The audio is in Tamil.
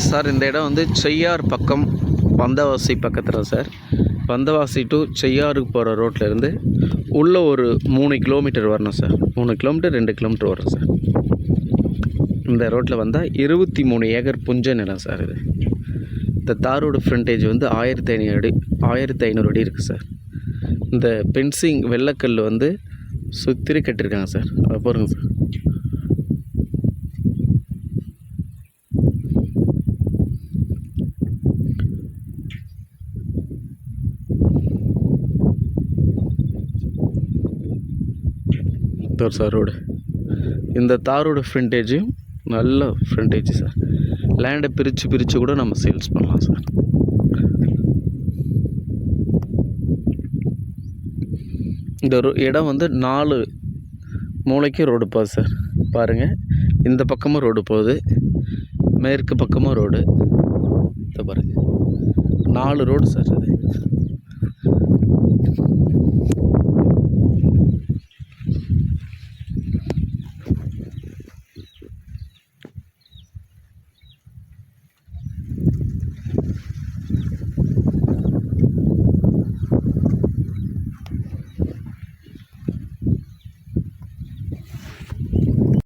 சார் இந்த இடம் வந்து செய்யார் பக்கம் வந்தவாசி பக்கத்தில் சார். வந்தவாசி டு செய்யாருக்கு போகிற ரோட்லேருந்து உள்ளே ஒரு 3 கிலோமீட்டர் வரணும் சார். 3 கிலோமீட்டர் 2 கிலோமீட்டர் வரும் சார். இந்த ரோட்டில் வந்தால் 23 ஏக்கர் புஞ்ச நிலம் சார். இது இந்த தாரோட ஃப்ரண்டேஜ் வந்து 1500 அடி 1500 அடி இருக்குது சார். இந்த பென்சிங் வெள்ளைக்கல் வந்து சுற்றி கட்டியிருக்காங்க சார். அதை பாருங்கள் சார். சார் ரோடு இந்த தாரோட ஃப்ரண்டேஜும் நல்ல ஃப்ரண்டேஜ் சார். லேண்டை பிரித்து கூட நம்ம சேல்ஸ் பண்ணலாம் சார். இந்த இடம் வந்து 4 மூளைக்கும் ரோடு போகுது சார். பாருங்கள், இந்த பக்கமும் ரோடு போகுது, மேற்கு பக்கமும் ரோடு. இதை பாருங்கள், 4 ரோடு சார். அது